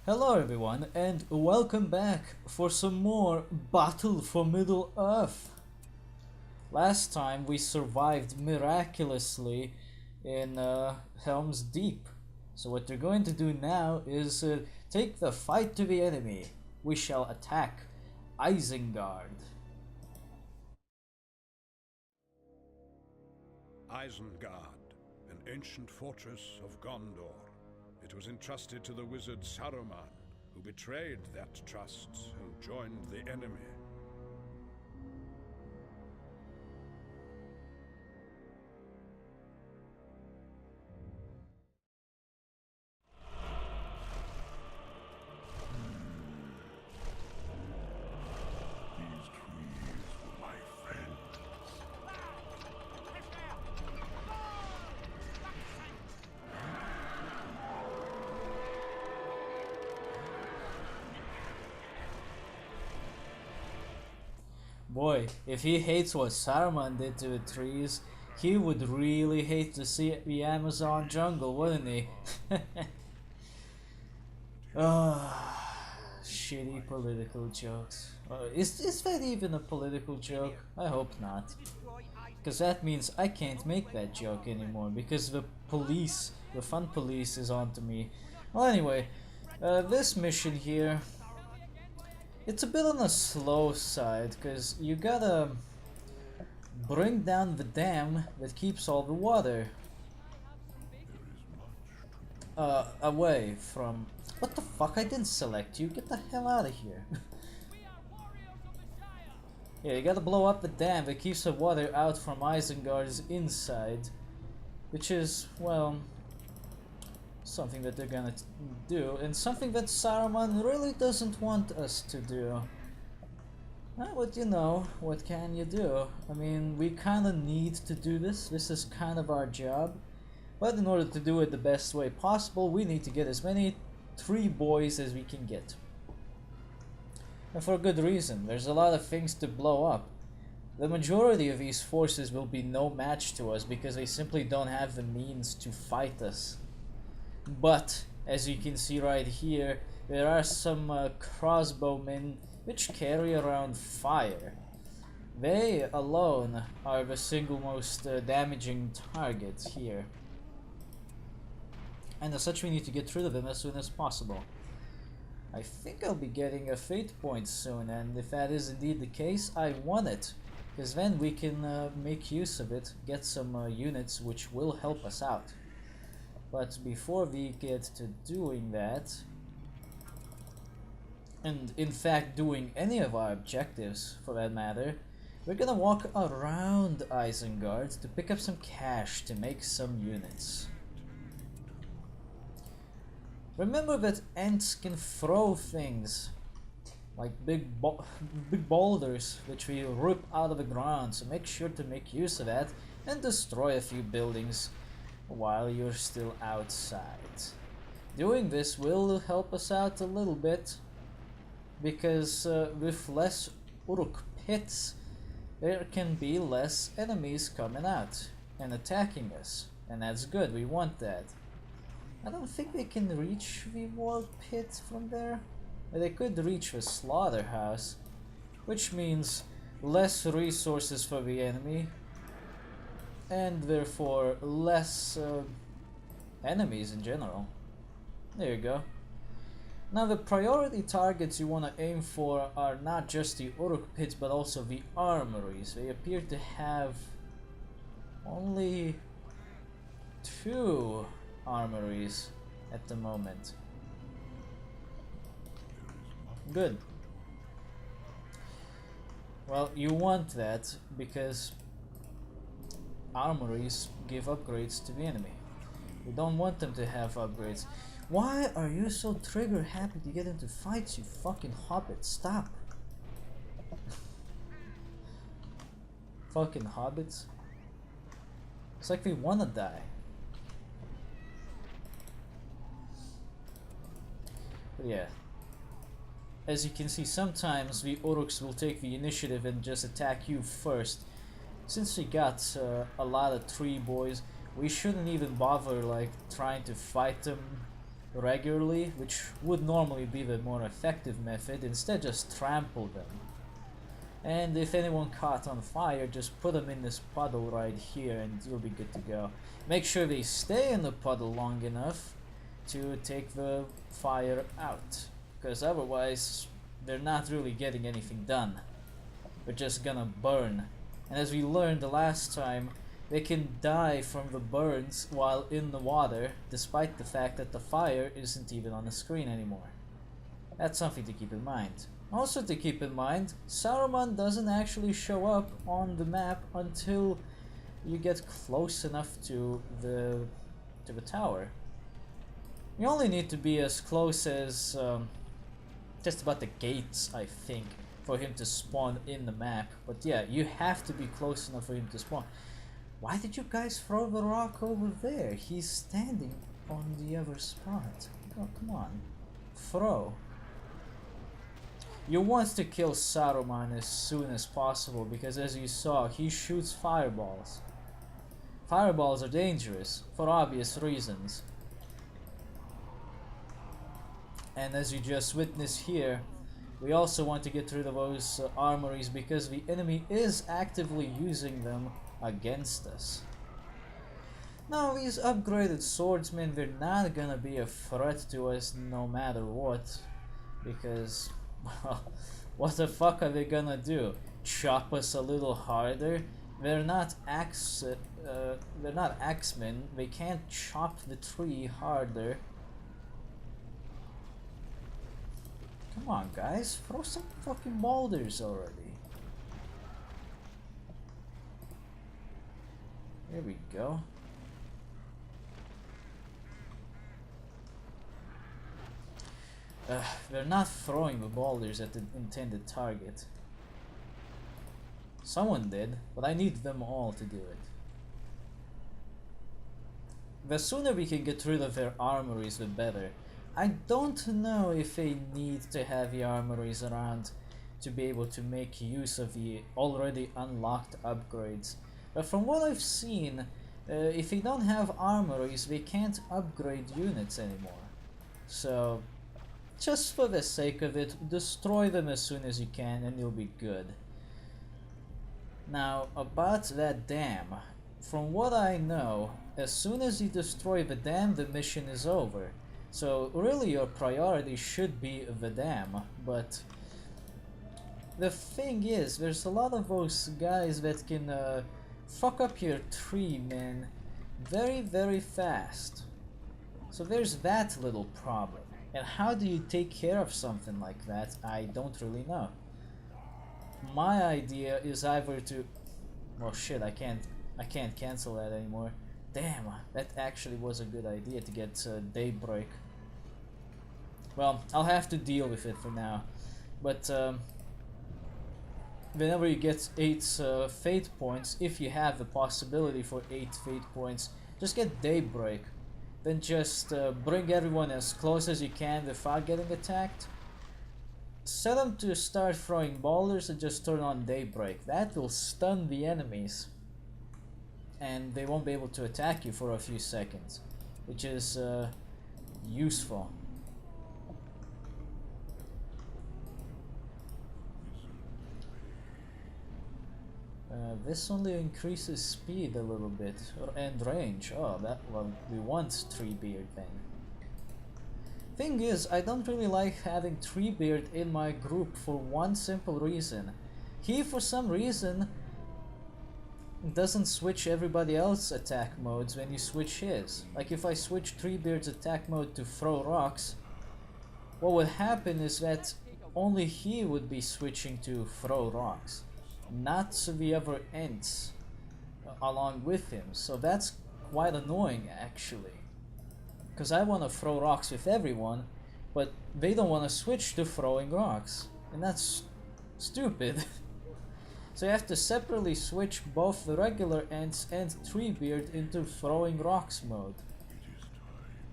Hello everyone and welcome back for some more Battle for Middle-earth. Last time we survived miraculously in Helms Deep. So what we're going to do now is take the fight to the enemy. We shall attack Isengard. Isengard, an ancient fortress of Gondor. It was entrusted to the wizard Saruman, who betrayed that trust and joined the enemy. These trees were my friends. Boy, if he hates what Saruman did to the trees, he would really hate to see the Amazon jungle, wouldn't he? Shitty political jokes. Is that even a political joke? I hope not. Because that means I can't make that joke anymore, because the police, the fun police is onto me. Well anyway, this mission here, it's a bit on the slow side, because you gotta bring down the dam that keeps all the water away from... What the fuck? I didn't select you. Get the hell out of here. Yeah, you gotta blow up the dam that keeps the water out from Isengard's inside, which is, well, something that they're gonna do, and something that Saruman really doesn't want us to do. But you know, what can you do? I mean, we kinda need to do this. This is kind of our job. But in order to do it the best way possible, we need to get as many tree boys as we can get. And for a good reason. There's a lot of things to blow up. The majority of these forces will be no match to us because they simply don't have the means to fight us. But, as you can see right here, there are some crossbowmen which carry around fire. They alone are the single most damaging targets here. And as such we need to get rid of them as soon as possible. I think I'll be getting a fate point soon, and if that is indeed the case, I want it. Because then we can make use of it, get some units which will help us out. But before we get to doing that, and in fact doing any of our objectives for that matter, we're gonna walk around Isengard to pick up some cash to make some units. Remember that Ents can throw things like big boulders which we rip out of the ground, so make sure to make use of that and destroy a few buildings while you're still outside. Doing this will help us out a little bit, because with less Uruk pits there can be less enemies coming out and attacking us, and that's good, we want that. I don't think they can reach the war pit from there. They could reach the slaughterhouse, which means less resources for the enemy and therefore less enemies in general. There you go. Now the priority targets you want to aim for are not just the Uruk pits but also the armories. They appear to have only 2 armories at the moment. Good. Well, you want that because armories give upgrades to the enemy. We don't want them to have upgrades. Why are you so trigger happy to get into fights, you fucking hobbit? Stop. Fucking hobbits. It's like they wanna die. But yeah. As you can see, sometimes the Uruks will take the initiative and just attack you first. Since we got a lot of tree boys, we shouldn't even bother like trying to fight them regularly, which would normally be the more effective method. Instead, just trample them. And if anyone caught on fire, just put them in this puddle right here and you'll be good to go. Make sure they stay in the puddle long enough to take the fire out, because otherwise they're not really getting anything done. They're just gonna burn. And as we learned the last time, they can die from the burns while in the water, despite the fact that the fire isn't even on the screen anymore. That's something to keep in mind. Also to keep in mind, Saruman doesn't actually show up on the map until you get close enough to the tower. You only need to be as close as just about the gates, I think, for him to spawn in the map. But yeah, you have to be close enough for him to spawn. Why did you guys throw the rock over there? He's standing on the other spot. Oh, come on. Throw. You want to kill Saruman as soon as possible, because as you saw, he shoots fireballs. Fireballs are dangerous, for obvious reasons. And as you just witnessed here, we also want to get rid of those armories, because the enemy is actively using them against us. Now, these upgraded swordsmen, they're not gonna be a threat to us no matter what, because, well, what the fuck are they gonna do? Chop us a little harder? They're not axemen. They can't chop the tree harder. Come on, guys, throw some fucking boulders already. There we go. They're not throwing the boulders at the intended target. Someone did, but I need them all to do it. The sooner we can get rid of their armories, the better. I don't know if they need to have the armories around to be able to make use of the already unlocked upgrades. But from what I've seen, if they don't have armories, they can't upgrade units anymore. So, just for the sake of it, destroy them as soon as you can and you'll be good. Now, about that dam. From what I know, as soon as you destroy the dam, the mission is over. So really your priority should be the dam, but the thing is, there's a lot of those guys that can fuck up your tree, man, very, very fast. So there's that little problem. And how do you take care of something like that? I don't really know. My idea is either to... well, shit, I can't cancel that anymore. Damn, that actually was a good idea to get Daybreak. Well, I'll have to deal with it for now. But whenever you get 8 fate points, if you have the possibility for 8 fate points, just get Daybreak. Then just bring everyone as close as you can without getting attacked. Set them to start throwing boulders and just turn on Daybreak. That will stun the enemies. And they won't be able to attack you for a few seconds, which is useful. This only increases speed a little bit, and range. Oh, that well, we want Treebeard then. Thing is, I don't really like having Treebeard in my group for one simple reason. He, for some reason, doesn't switch everybody else's attack modes when you switch his. Like if I switch Treebeard's attack mode to throw rocks, what would happen is that only he would be switching to throw rocks, not the other Ents along with him. So that's quite annoying actually, because I want to throw rocks with everyone, but they don't want to switch to throwing rocks, and that's stupid. So you have to separately switch both the regular Ents and Treebeard into throwing rocks mode.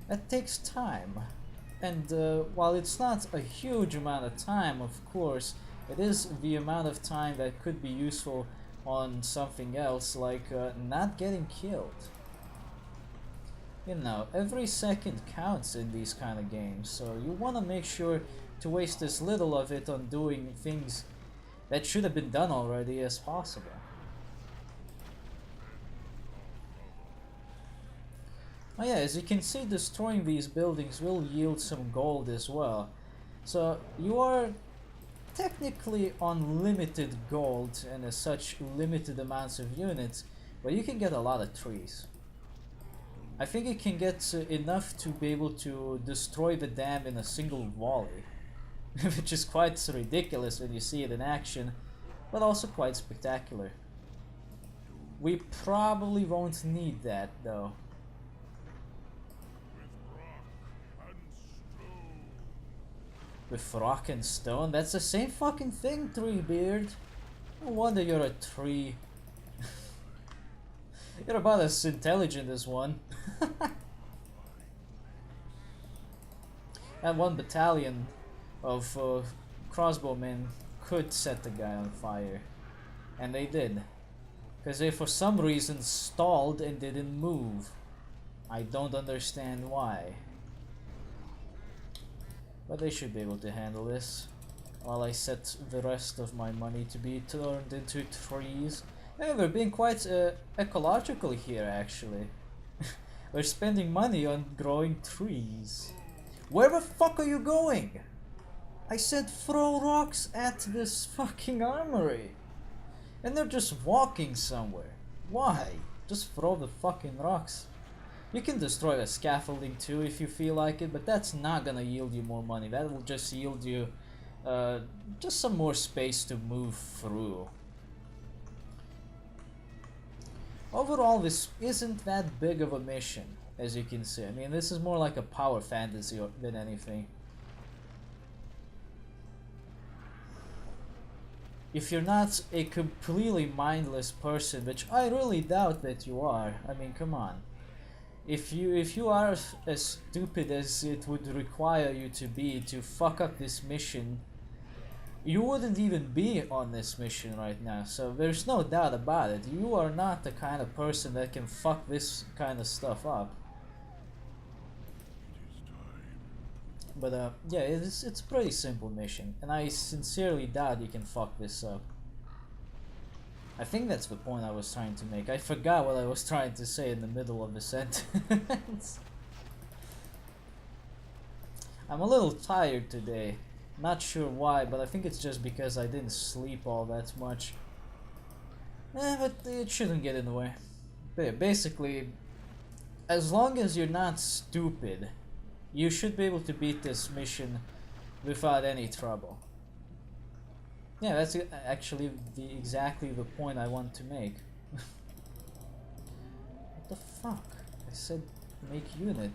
That takes time. And while it's not a huge amount of time, of course, it is the amount of time that could be useful on something else, like not getting killed. You know, every second counts in these kind of games, so you want to make sure to waste as little of it on doing things that should have been done already as possible. Oh yeah, as you can see, destroying these buildings will yield some gold as well. So you are technically on limited gold and as such limited amounts of units, but you can get a lot of trees. I think you can get enough to be able to destroy the dam in a single volley, which is quite ridiculous when you see it in action, but also quite spectacular. We probably won't need that though. With rock and stone? That's the same fucking thing, Treebeard. No wonder you're a tree. You're about as intelligent as one. That one battalion of crossbowmen could set the guy on fire. And they did. Because they for some reason stalled and didn't move. I don't understand why. But they should be able to handle this. While I set the rest of my money to be turned into trees. Yeah, we're being quite ecological here actually. We're spending money on growing trees. Where the fuck are you going? I said throw rocks at this fucking armory. And they're just walking somewhere. Why? Just throw the fucking rocks. You can destroy the scaffolding too if you feel like it, but that's not gonna yield you more money. That will just yield you just some more space to move through. Overall, this isn't that big of a mission, as you can see. I mean, this is more like a power fantasy than anything. If you're not a completely mindless person, which I really doubt that you are, I mean, come on. If you are as stupid as it would require you to be to fuck up this mission, you wouldn't even be on this mission right now, so there's no doubt about it. You are not the kind of person that can fuck this kind of stuff up. But yeah, it's a pretty simple mission, and I sincerely doubt you can fuck this up. I think that's the point I was trying to make. I forgot what I was trying to say in the middle of the sentence. I'm a little tired today. Not sure why, but I think it's just because I didn't sleep all that much. But it shouldn't get in the way. But yeah, basically, as long as you're not stupid, you should be able to beat this mission without any trouble. Yeah, that's actually exactly the point I want to make. What the fuck? I said make unit.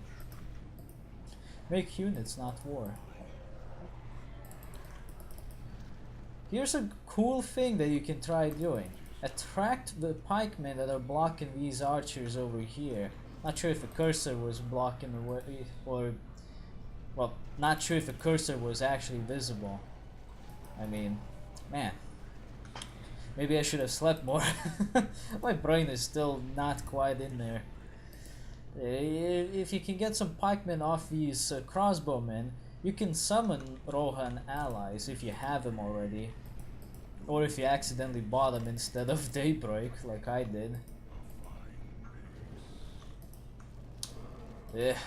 Make units, not war. Here's a cool thing that you can try doing. Attract the pikemen that are blocking these archers over here. Not sure if the cursor was blocking the way, or... well, not sure if the cursor was actually visible. I mean, man. Maybe I should have slept more. My brain is still not quite in there. If you can get some pikemen off these crossbowmen, you can summon Rohan allies if you have them already. Or if you accidentally bought them instead of Daybreak, like I did. Yeah.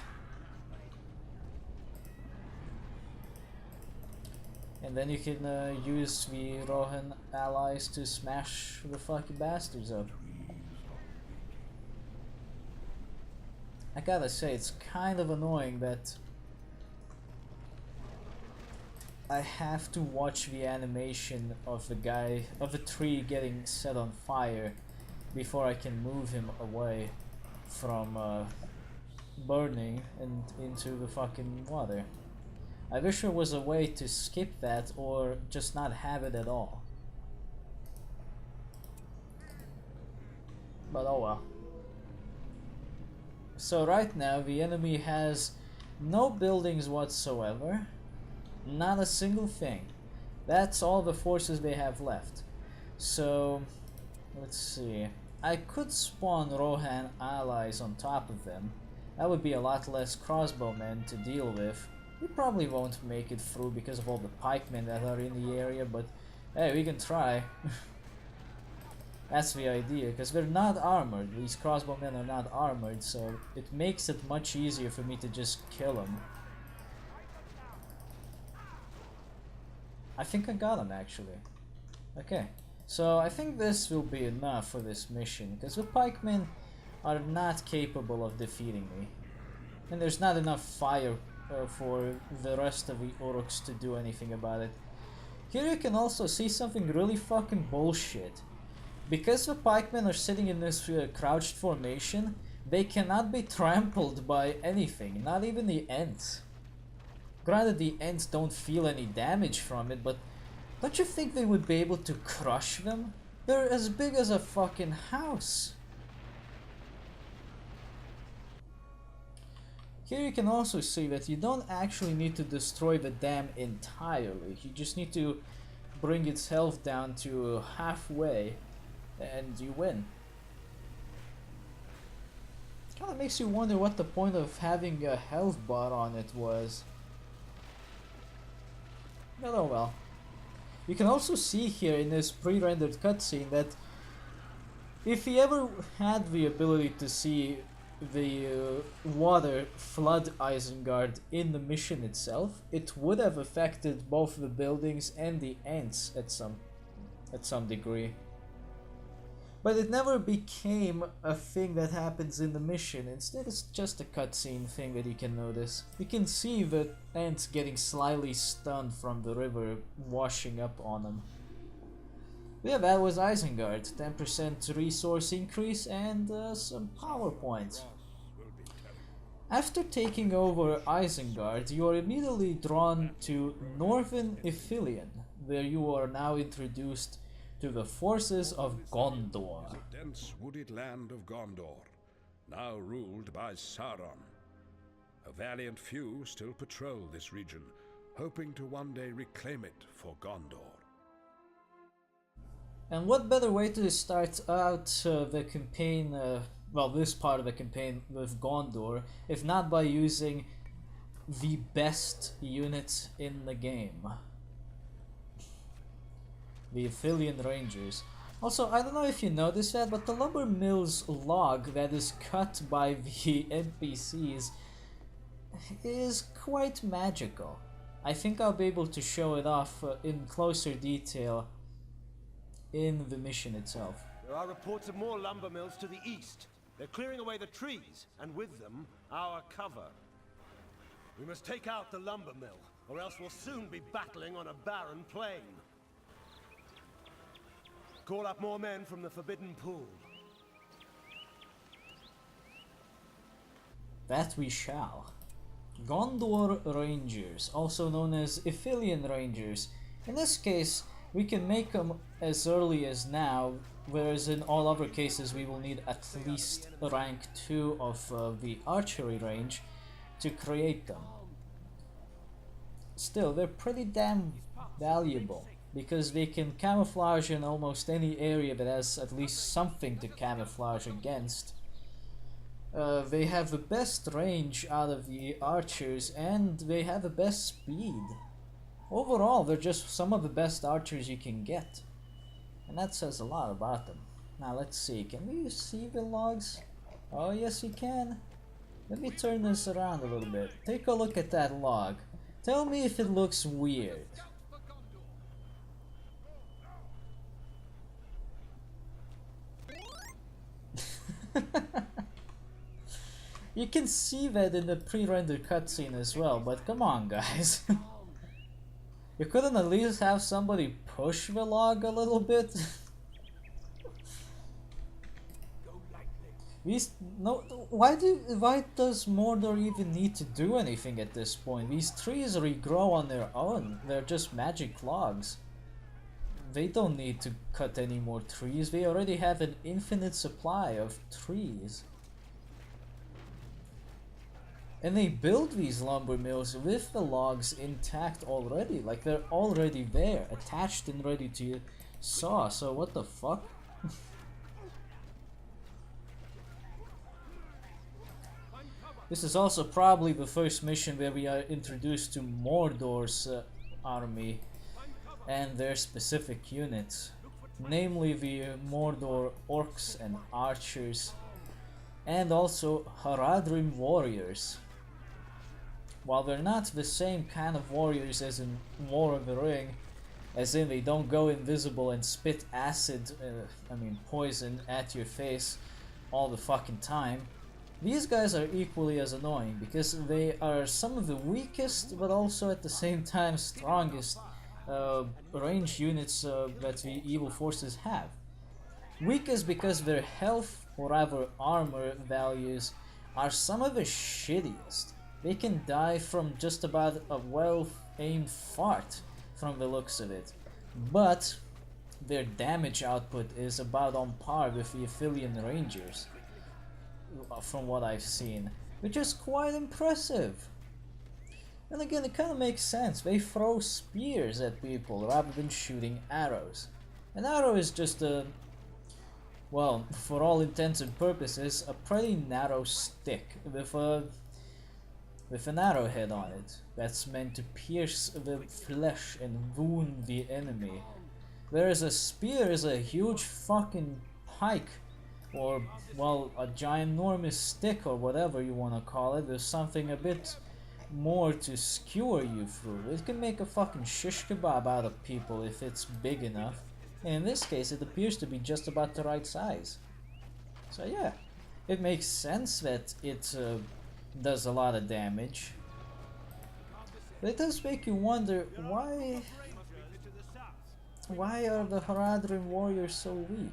And then you can use the Rohan allies to smash the fucking bastards up. I gotta say, it's kind of annoying that I have to watch the animation of the guy, of the tree getting set on fire before I can move him away from burning and into the fucking water. I wish there was a way to skip that or just not have it at all. But oh well. So right now the enemy has no buildings whatsoever. Not a single thing. That's all the forces they have left. So, let's see. I could spawn Rohan allies on top of them, That would be a lot less crossbowmen to deal with. We probably won't make it through because of all the pikemen that are in the area, but hey, we can try. That's the idea, because we're not armored. These crossbowmen are not armored, so it makes it much easier for me to just kill them. I think I got him actually. Okay, so I think this will be enough for this mission, because the pikemen are not capable of defeating me. And there's not enough fire for the rest of the orcs to do anything about it. Here you can also see something really fucking bullshit. Because the pikemen are sitting in this crouched formation, they cannot be trampled by anything, not even the ents. Granted, the ents don't feel any damage from it, but don't you think they would be able to crush them? They're as big as a fucking house. Here you can also see that you don't actually need to destroy the dam entirely. You just need to bring its health down to halfway and you win. It kind of makes you wonder what the point of having a health bar on it was. But oh well. You can also see here in this pre-rendered cutscene that if he ever had the ability to see the water flood Isengard in the mission itself, it would have affected both the buildings and the ents at some degree. But it never became a thing that happens in the mission. Instead, it's just a cutscene thing that you can notice. You can see the ants getting slightly stunned from the river washing up on them. Yeah, that was Isengard. 10% resource increase and some power points. After taking over Isengard, you are immediately drawn to Northern Ithilien, where you are now introduced to the forces of Gondor. The dense wooded land of Gondor, now ruled by Sauron. A valiant few still patrol this region, hoping to one day reclaim it for Gondor. And what better way to start out the campaign, well, this part of the campaign with Gondor, if not by using the best units in the game. The Ithilien Rangers. Also, I don't know if you noticed that, but the lumber mill's log that is cut by the NPCs is quite magical. I think I'll be able to show it off in closer detail in the mission itself. There are reports of more lumber mills to the east. They're clearing away the trees, and with them, our cover. We must take out the lumber mill, or else we'll soon be battling on a barren plain. Call up more men from the Forbidden Pool. That we shall. Gondor Rangers, also known as Ithilien Rangers. In this case, we can make them as early as now, whereas in all other cases we will need at least rank 2 of the archery range to create them. Still, they're pretty damn valuable, because they can camouflage in almost any area that has at least something to camouflage against. They have the best range out of the archers, and they have the best speed. Overall, they're just some of the best archers you can get. And that says a lot about them. Now let's see, can we see the logs? Oh yes we can. Let me turn this around a little bit. Take a look at that log. Tell me if it looks weird. You can see that in the pre-rendered cutscene as well, but come on guys. You couldn't at least have somebody push the log a little bit? Why does Mordor even need to do anything at this point? These trees regrow on their own. They're just magic logs. They don't need to cut any more trees. They already have an infinite supply of trees. And they build these lumber mills with the logs intact already. Like, they're already there, attached and ready to saw. So what the fuck? This is also probably the first mission where we are introduced to Mordor's army and their specific units, namely the Mordor orcs and archers, and also Haradrim warriors. While they're not the same kind of warriors as in War of the Ring, as in they don't go invisible and spit acid, poison at your face all the fucking time, these guys are equally as annoying because they are some of the weakest but also at the same time strongest range units that the evil forces have. Weakest because their health or rather armor values are some of the shittiest. They can die from just about a well-aimed fart from the looks of it, but their damage output is about on par with the Athelian Rangers from what I've seen, which is quite impressive. And again, it kind of makes sense. They throw spears at people rather than shooting arrows. An arrow is just a, well, for all intents and purposes, a pretty narrow stick with an arrowhead on it that's meant to pierce the flesh and wound the enemy. Whereas a spear is a huge fucking pike, or, well, a ginormous stick or whatever you want to call it. There's something a bit more to skewer you through. It can make a fucking shish kebab out of people if it's big enough. And in this case, it appears to be just about the right size. So yeah, it makes sense that it does a lot of damage. But it does make you wonder, why are the Haradrim warriors so weak?